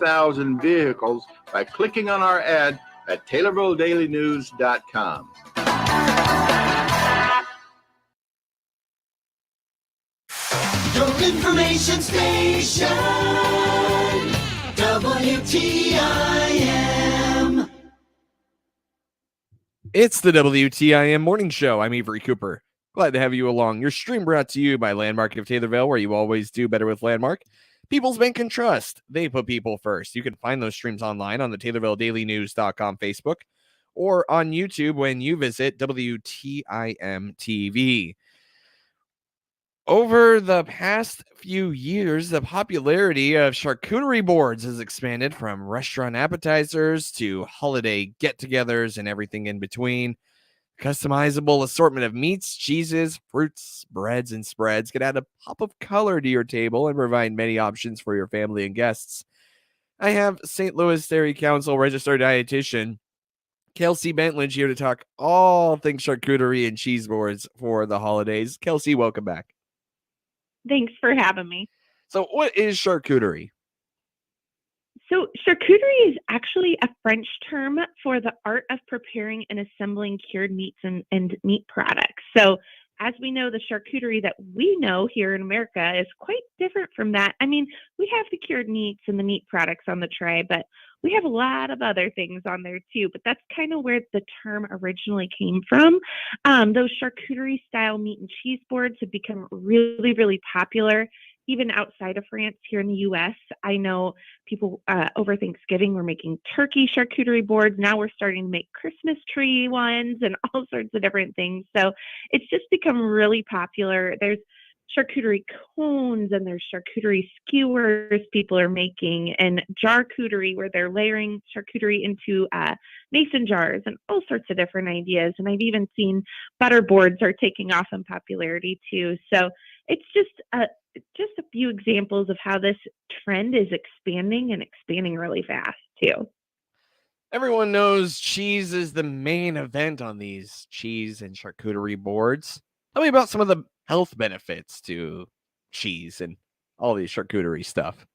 100,000 vehicles by clicking on our ad at TaylorvilleDailyNews.com. Your information station, WTIM. It's the WTIM Morning Show. I'm Avery Cooper. Glad to have you along. Your stream brought to you by Landmark of Taylorville, where you always do better with Landmark. People's Bank and Trust. They put people first. You can find those streams online on the TaylorvilleDailyNews.com Facebook or on YouTube when you visit WTIM TV. Over the past few years, the popularity of charcuterie boards has expanded from restaurant appetizers to holiday get-togethers and everything in between. Customizable assortment of meats, cheeses, fruits, breads, and spreads can add a pop of color to your table and provide many options for your family and guests. I have St. Louis Dairy Council registered dietitian Kelsey Bentledge here to talk all things charcuterie and cheese boards for the holidays. Kelsey, welcome back. Thanks for having me. So what is charcuterie? So charcuterie is actually a French term for the art of preparing and assembling cured meats and meat products. So as we know, the charcuterie that we know here in America is quite different from that. I mean, we have the cured meats and the meat products on the tray, but we have a lot of other things on there too. But that's kind of where the term originally came from. Those charcuterie style meat and cheese boards have become really, really popular. Even outside of France, here in the U.S., I know people over Thanksgiving were making turkey charcuterie boards. Now we're starting to make Christmas tree ones and all sorts of different things. So it's just become really popular. There's charcuterie cones and there's charcuterie skewers people are making, and charcuterie where they're layering charcuterie into mason jars and all sorts of different ideas. And I've even seen butter boards are taking off in popularity too. So it's just a few examples of how this trend is expanding and expanding really fast too. Everyone knows cheese is the main event on these cheese and charcuterie boards. Tell me about some of the health benefits to cheese and all these charcuterie stuff.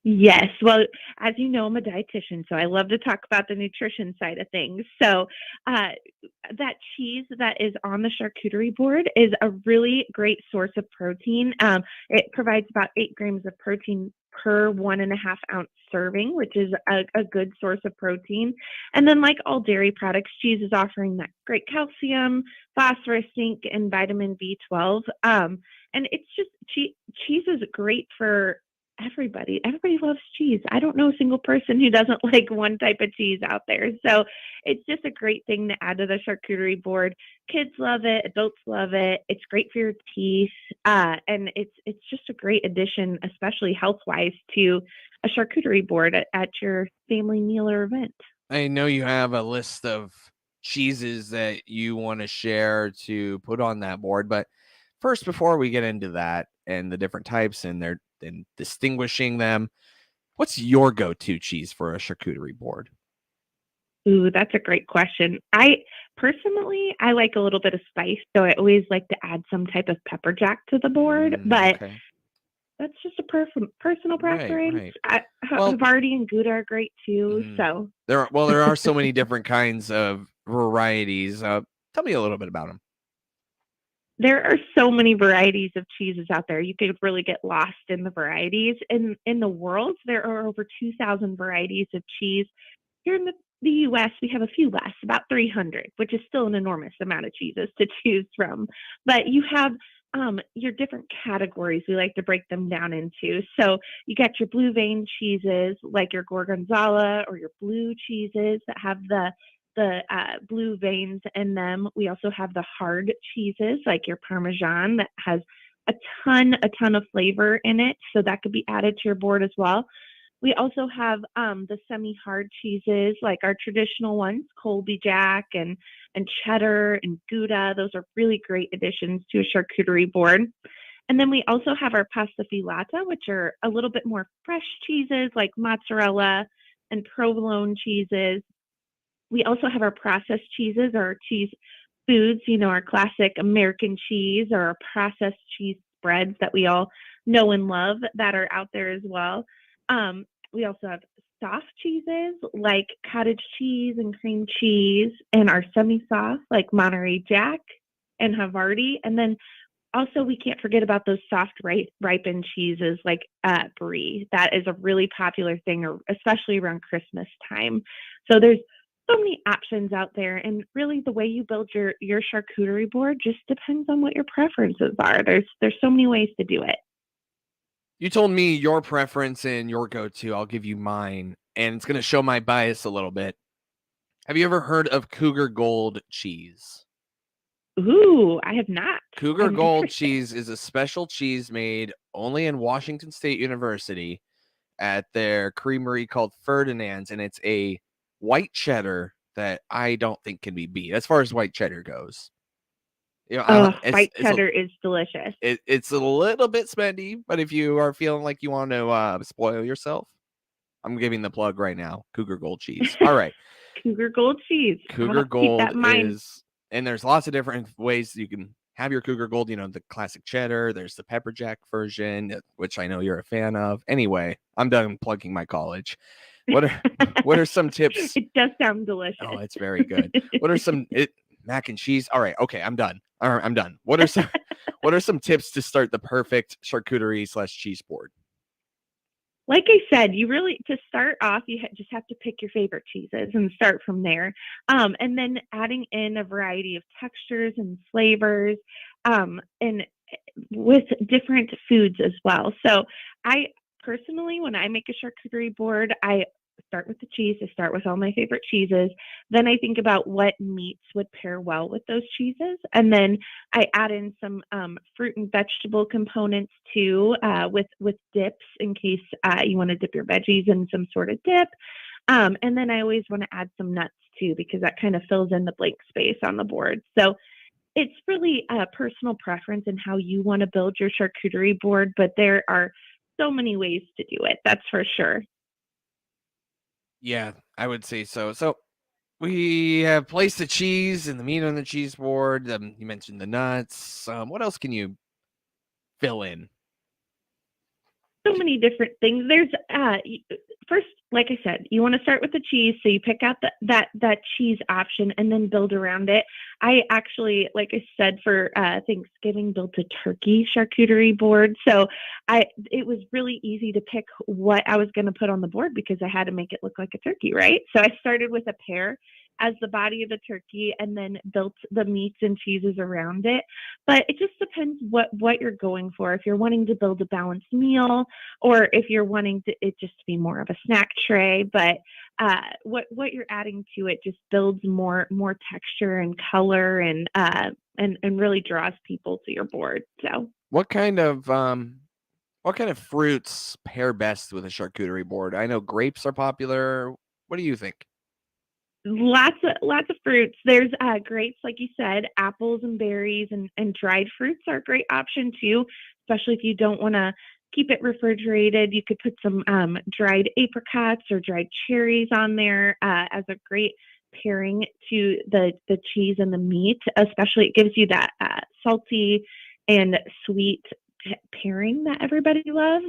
Yes. Well, as you know, I'm a dietitian, so I love to talk about the nutrition side of things. So that cheese that is on the charcuterie board is a really great source of protein. It provides about 8 grams of protein per 1.5 ounce serving, which is a good source of protein. And then like all dairy products, cheese is offering that great calcium, phosphorus, zinc, and vitamin B12. And it's just, cheese is great for everybody. Everybody loves cheese. I don't know a single person who doesn't like one type of cheese out there. So it's just a great thing to add to the charcuterie board. Kids love it. Adults love it. It's great for your teeth. And it's just a great addition, especially health-wise, to a charcuterie board at your family meal or event. I know you have a list of cheeses that you want to share to put on that board, but first, before we get into that and the different types and distinguishing them, what's your go-to cheese for a charcuterie board? Ooh, that's a great question. I like a little bit of spice, so I always like to add some type of pepper jack to the board, but okay. That's just a personal preference. Right. Well, Havarti and Gouda are great too. So there are so many different kinds of varieties. Tell me a little bit about them. there are so many varieties of cheeses out there. You could really get lost in the varieties. In the world, there are over 2,000 varieties of cheese. Here in the U.S., we have a few less, about 300, which is still an enormous amount of cheeses to choose from. But you have your different categories. We like to break them down into. So you got your blue vein cheeses, like your Gorgonzola, or your blue cheeses that have the blue veins in them. We also have the hard cheeses, like your Parmesan, that has a ton of flavor in it. So that could be added to your board as well. We also have the semi-hard cheeses, like our traditional ones, Colby Jack and cheddar and Gouda. Those are really great additions to a charcuterie board. And then we also have our pasta filata, which are a little bit more fresh cheeses, like mozzarella and provolone cheeses. We also have our processed cheeses, or our cheese foods, our classic American cheese, or our processed cheese spreads that we all know and love that are out there as well. We also have soft cheeses like cottage cheese and cream cheese, and our semi-soft like Monterey Jack and Havarti. And then also we can't forget about those soft ripened cheeses like brie. That is a really popular thing, especially around Christmas time. So there's so many options out there, and really the way you build your charcuterie board just depends on what your preferences are. There's so many ways to do it. You told me your preference and your go-to. I'll give you mine, and it's going to show my bias a little bit. Have you ever heard of Cougar Gold cheese? Ooh, I have not. Cougar I'm Gold interested. cheese is a special cheese made only in Washington State University at their creamery called Ferdinand's, and it's a white cheddar that I don't think can be beat as far as white cheddar goes. You know, Oh, it's white it's a, cheddar is delicious. it's a little bit spendy, but if you are feeling like you want to spoil yourself, I'm giving the plug right now. Cougar Gold cheese. All right. Cougar Gold cheese. I'll Cougar have to keep that Gold in mind. is, and there's lots of different ways you can have your Cougar Gold. You know, the classic cheddar. There's the pepper jack version, which I know you're a fan of. Anyway, I'm done plugging my college. What are some tips? It does sound delicious. Oh, it's very good. What are some mac and cheese? All right, okay, I'm done. All right, I'm done. What are some tips to start the perfect charcuterie/cheese board? Like I said, you really, to start off, you just have to pick your favorite cheeses and start from there. And then adding in a variety of textures and flavors, and with different foods as well. So I personally, when I make a charcuterie board, I start with the cheese. I start with all my favorite cheeses. Then I think about what meats would pair well with those cheeses. And then I add in some fruit and vegetable components too, with dips in case you want to dip your veggies in some sort of dip. And then I always want to add some nuts too, because that kind of fills in the blank space on the board. So it's really a personal preference and how you want to build your charcuterie board, but there are so many ways to do it. That's for sure. Yeah, I would say so. So we have placed the cheese and the meat on the cheese board. You mentioned the nuts. What else can you fill in? So many different things. There's first, like I said, you want to start with the cheese, so you pick out that cheese option and then build around it. I actually, like I said, for Thanksgiving, built a turkey charcuterie board. So it was really easy to pick what I was going to put on the board because I had to make it look like a turkey, right? So I started with a pear as the body of the turkey and then built the meats and cheeses around it. But it just depends what you're going for. If you're wanting to build a balanced meal, or if you're wanting it just to be more of a snack tray. But what you're adding to it just builds more texture and color, and really draws people to your board. So What kind of fruits pair best with a charcuterie board? I know grapes are popular. What do you think? lots of fruits. There's grapes, like you said, apples and berries, and dried fruits are a great option too, especially if you don't want to keep it refrigerated. You could put some dried apricots or dried cherries on there as a great pairing to the cheese and the meat. Especially, it gives you that salty and sweet pairing that everybody loves.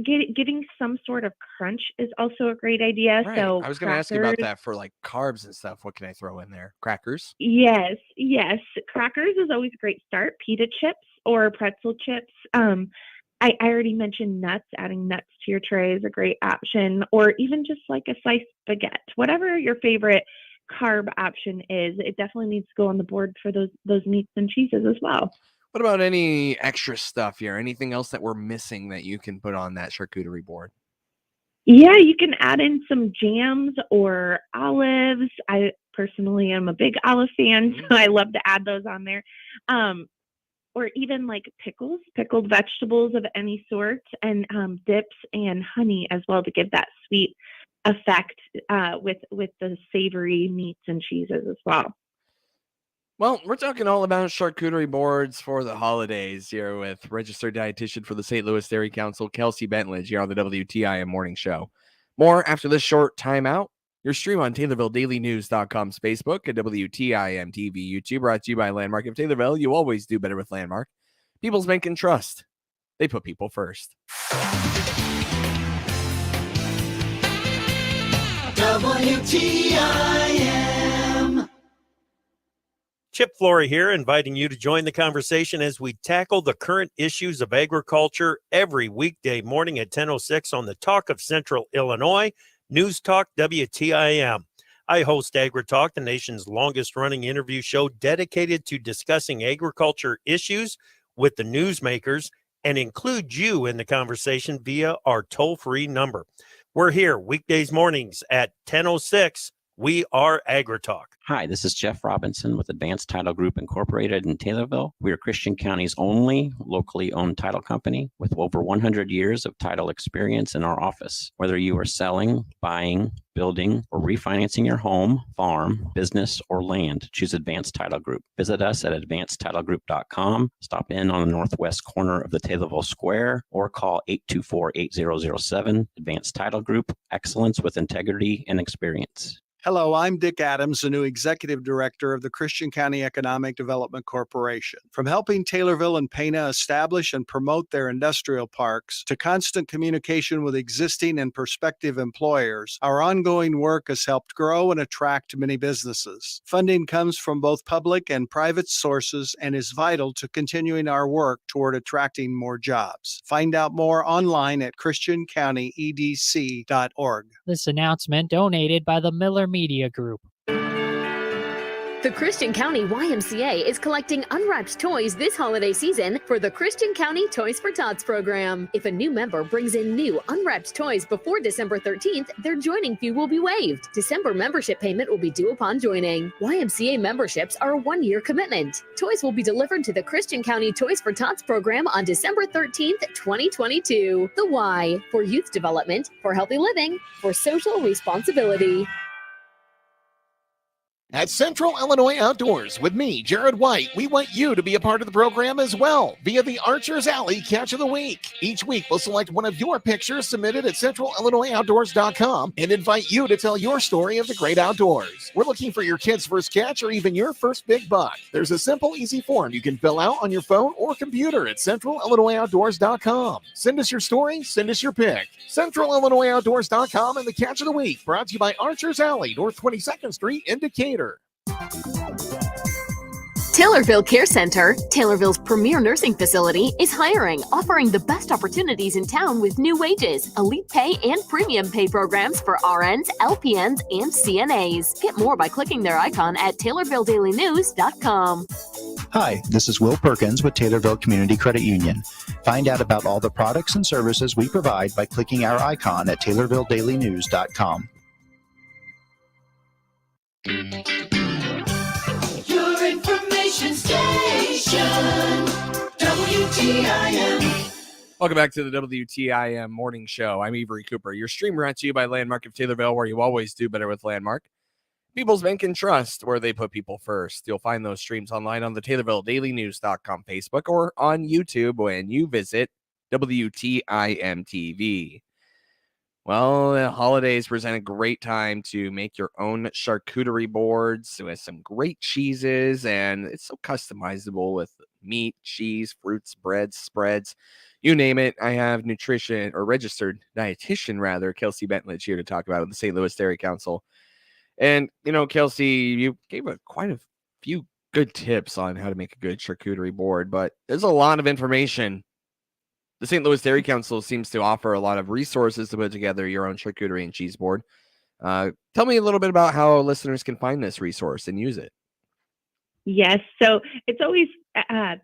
Getting some sort of crunch is also a great idea. Right. So I was going to ask you about crackers. that for like carbs and stuff. What can I throw in there? Crackers? Yes. Crackers is always a great start. Pita chips or pretzel chips. I already mentioned nuts. Adding nuts to your tray is a great option, or even just like a sliced baguette. Whatever your favorite carb option is, it definitely needs to go on the board for those meats and cheeses as well. What about any extra stuff here? Anything else that we're missing that you can put on that charcuterie board? Yeah, you can add in some jams or olives. I personally am a big olive fan, so I love to add those on there. Or even like pickles, pickled vegetables of any sort, and dips and honey as well to give that sweet effect with the savory meats and cheeses as well. Well, we're talking all about charcuterie boards for the holidays here with registered dietitian for the St. Louis Dairy Council, Kelsey Bentledge, here on the WTIM Morning Show. More after this short timeout. Your stream on TaylorvilleDailyNews.com's Facebook and WTIM TV YouTube, brought to you by Landmark of Taylorville. You always do better with Landmark. People's Bank and Trust. They put people first. WTIM. Chip Flory here, inviting you to join the conversation as we tackle the current issues of agriculture every weekday morning at 10:06 on the Talk of Central Illinois, News Talk WTIM. I host AgriTalk, the nation's longest-running interview show dedicated to discussing agriculture issues with the newsmakers and include you in the conversation via our toll-free number. We're here weekdays mornings at 10:06. We are AgriTalk. Hi, this is Jeff Robinson with Advanced Title Group Incorporated in Taylorville. We are Christian County's only locally owned title company with over 100 years of title experience in our office. Whether you are selling, buying, building, or refinancing your home, farm, business, or land, choose Advanced Title Group. Visit us at advancedtitlegroup.com. Stop in on the northwest corner of the Taylorville Square or call 824-8007. Advanced Title Group, excellence with integrity and experience. Hello, I'm Dick Adams, the new Executive Director of the Christian County Economic Development Corporation. From helping Taylorville and Pana establish and promote their industrial parks to constant communication with existing and prospective employers, our ongoing work has helped grow and attract many businesses. Funding comes from both public and private sources and is vital to continuing our work toward attracting more jobs. Find out more online at christiancountyedc.org. This announcement donated by the Miller Media Group. The Christian County YMCA is collecting unwrapped toys this holiday season for the Christian County Toys for Tots program. If a new member brings in new unwrapped toys before December 13th, their joining fee will be waived. December membership payment will be due upon joining. YMCA memberships are a one-year commitment. Toys will be delivered to the Christian County Toys for Tots program on December 13th, 2022. The Y, for youth development, for healthy living, for social responsibility. At Central Illinois Outdoors with me, Jared White, we want you to be a part of the program as well via the Archer's Alley Catch of the Week. Each week, we'll select one of your pictures submitted at centralillinoisoutdoors.com and invite you to tell your story of the great outdoors. We're looking for your kid's first catch or even your first big buck. There's a simple, easy form you can fill out on your phone or computer at centralillinoisoutdoors.com. Send us your story, send us your pic. centralillinoisoutdoors.com and the Catch of the Week, brought to you by Archer's Alley, North 22nd Street in Decatur. Taylorville Care Center, Taylorville's premier nursing facility, is hiring, offering the best opportunities in town with new wages, elite pay, and premium pay programs for RNs, LPNs, and CNAs. Get more by clicking their icon at TaylorvilleDailyNews.com. Hi, this is Will Perkins with Taylorville Community Credit Union. Find out about all the products and services we provide by clicking our icon at TaylorvilleDailyNews.com. Your information station, WTIM. Welcome back to the WTIM Morning Show. I'm Avery Cooper. Your stream brought to you by Landmark of Taylorville, where you always do better with Landmark. People's Bank and Trust, where they put people first. You'll find those streams online on the TaylorvilleDailyNews.com Facebook or on YouTube when you visit WTIM TV. Well, the holidays present a great time to make your own charcuterie boards with some great cheeses, and it's so customizable with meat, cheese, fruits, breads, spreads, you name it. I have registered dietitian, Kelsey Bentledge here to talk about it with the St. Louis Dairy Council. And, Kelsey, you gave quite a few good tips on how to make a good charcuterie board, but there's a lot of information. The St. Louis Dairy Council seems to offer a lot of resources to put together your own charcuterie and cheese board. Tell me a little bit about how listeners can find this resource and use it. Yes, so it's always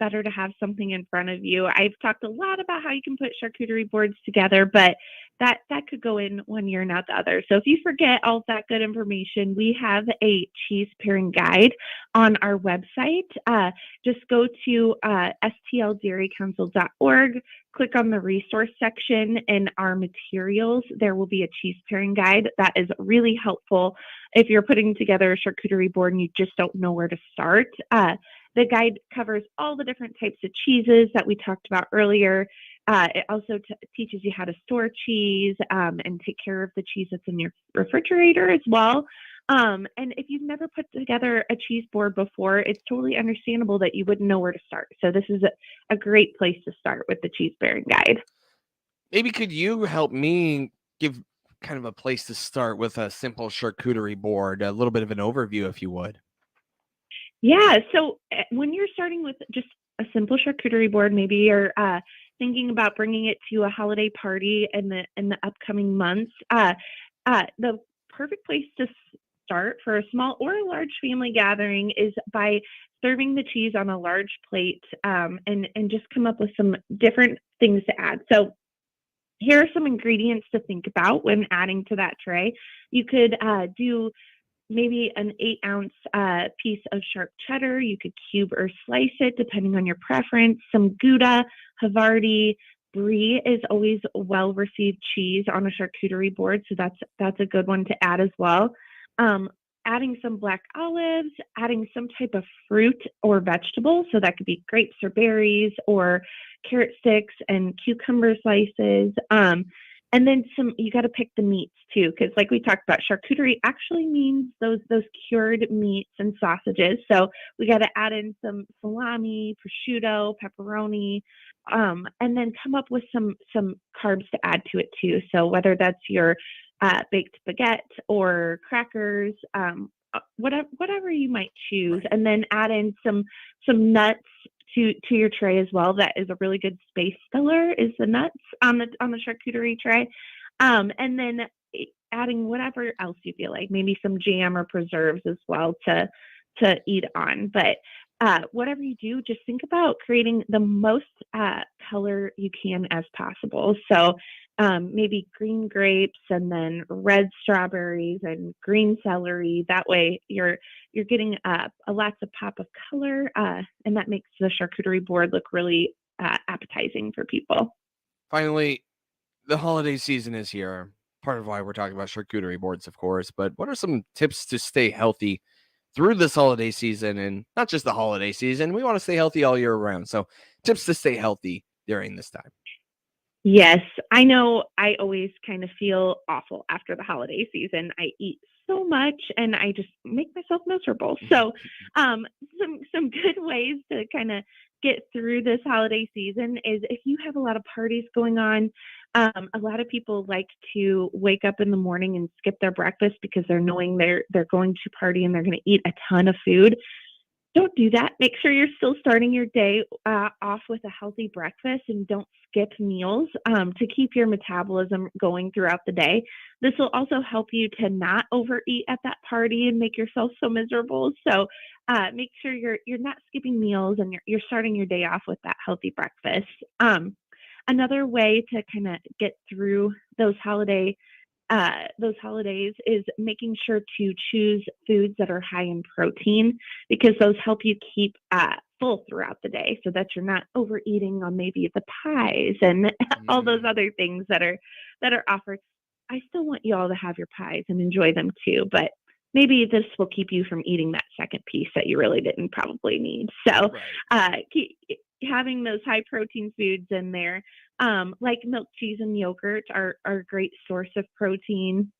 better to have something in front of you. I've talked a lot about how you can put charcuterie boards together, but that could go in one ear and out the other. So if you forget all of that good information, we have a cheese pairing guide on our website. Just go to stldairycouncil.org, click on the resource section in our materials. There will be a cheese pairing guide that is really helpful if you're putting together a charcuterie board and you just don't know where to start. The guide covers all the different types of cheeses that we talked about earlier. It also teaches you how to store cheese and take care of the cheese that's in your refrigerator as well. And if you've never put together a cheese board before, it's totally understandable that you wouldn't know where to start. So this is a great place to start with the cheese pairing guide. Maybe could you help me give kind of a place to start with a simple charcuterie board? A little bit of an overview, if you would. Yeah. So when you're starting with just a simple charcuterie board, maybe you're thinking about bringing it to a holiday party in the upcoming months. The perfect place to start for a small or a large family gathering is by serving the cheese on a large plate, and just come up with some different things to add. So here are some ingredients to think about when adding to that tray. You could do maybe an 8-ounce piece of sharp cheddar. You could cube or slice it depending on your preference. Some Gouda, Havarti, Brie is always well-received cheese on a charcuterie board, so that's a good one to add as well. Adding some black olives, adding some type of fruit or vegetable, so that could be grapes or berries or carrot sticks and cucumber slices. And then you got to pick the meats too, because like we talked about, charcuterie actually means those cured meats and sausages. So we got to add in some salami, prosciutto, pepperoni, and then come up with some carbs to add to it too. So whether that's your baked baguette or crackers, whatever you might choose, and then add in some nuts to your tray as well. That is a really good space filler, is the nuts on the charcuterie tray. And then adding whatever else you feel like, maybe some jam or preserves as well to eat on. But whatever you do, just think about creating the most color you can as possible. So maybe green grapes and then red strawberries and green celery. That way you're getting a lots of pop of color, and that makes the charcuterie board look really appetizing for people. Finally, the holiday season is here. Part of why we're talking about charcuterie boards, of course. But what are some tips to stay healthy through this holiday season, and not just the holiday season? We want to stay healthy all year round. So tips to stay healthy during this time. Yes, I know I always kind of feel awful after the holiday season. I eat so much and I just make myself miserable. So some good ways to kind of get through this holiday season is if you have a lot of parties going on. A lot of people like to wake up in the morning and skip their breakfast because they're knowing they're going to party and they're going to eat a ton of food. Don't do that. Make sure you're still starting your day off with a healthy breakfast, and don't skip meals to keep your metabolism going throughout the day. This will also help you to not overeat at that party and make yourself so miserable. So make sure you're not skipping meals and you're starting your day off with that healthy breakfast. Another way to kind of get through those holidays is making sure to choose foods that are high in protein, because those help you keep full throughout the day, so that you're not overeating on maybe the pies and all those other things that are offered. I still want you all to have your pies and enjoy them too, but maybe this will keep you from eating that second piece that you really didn't probably need. So keep having those high protein foods in there, like milk, cheese, and yogurt are a great source of protein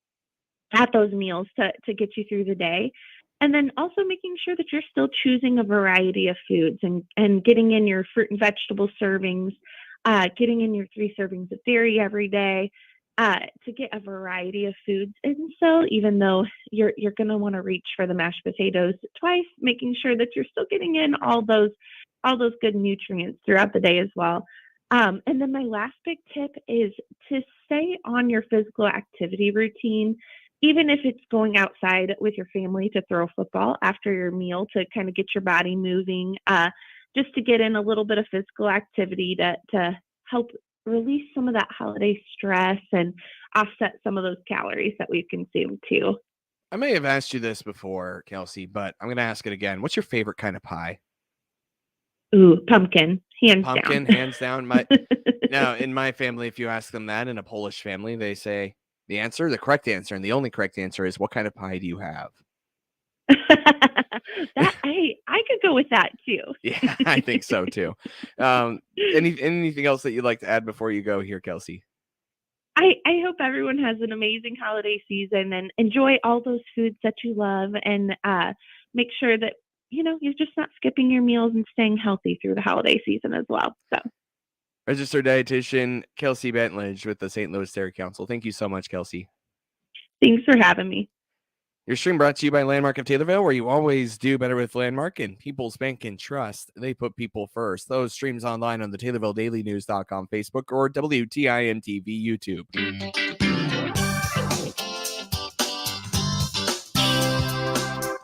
at those meals to get you through the day. And then also making sure that you're still choosing a variety of foods and getting in your fruit and vegetable servings, getting in your 3 servings of dairy every day, to get a variety of foods. And so even though you're going to want to reach for the mashed potatoes twice, making sure that you're still getting in all those good nutrients throughout the day as well. And then my last big tip is to stay on your physical activity routine, even if it's going outside with your family to throw a football after your meal, to kind of get your body moving, just to get in a little bit of physical activity to help release some of that holiday stress and offset some of those calories that we've consumed too. I may have asked you this before, Kelsey, but I'm going to ask it again. What's your favorite kind of pie? Ooh, pumpkin, hands down. Now, in my family, if you ask them that, in a Polish family, they say the correct answer, and the only correct answer is, what kind of pie do you have? I could go with that too. Yeah, I think so too. Anything else that you'd like to add before you go here, Kelsey? I hope everyone has an amazing holiday season and enjoy all those foods that you love, and make sure that you're just not skipping your meals and staying healthy through the holiday season as well. So, registered dietitian Kelsey Bentledge with the St. Louis Dairy Council. Thank you so much, Kelsey. Thanks for having me. Your stream brought to you by Landmark of Taylorville, where you always do better with Landmark and People's Bank and Trust. They put people first. Those streams online on the TaylorvilleDailyNews.com Facebook or WTIM TV YouTube.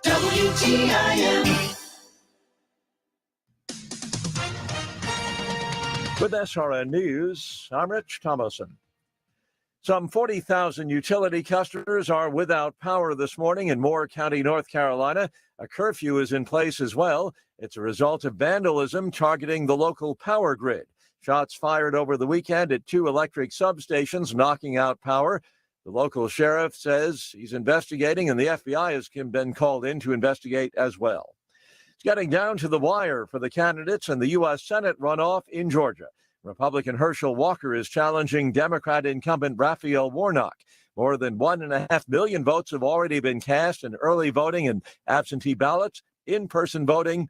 WTIM. With SRN News, I'm Rich Thomason. Some 40,000 utility customers are without power this morning in Moore County, North Carolina. A curfew is in place as well. It's a result of vandalism targeting the local power grid. Shots fired over the weekend at 2 electric substations, knocking out power. The local sheriff says he's investigating, and the FBI has been called in to investigate as well. It's getting down to the wire for the candidates in the U.S. Senate runoff in Georgia. Republican Herschel Walker is challenging Democrat incumbent Raphael Warnock. More than 1.5 million votes have already been cast in early voting and absentee ballots. In-person voting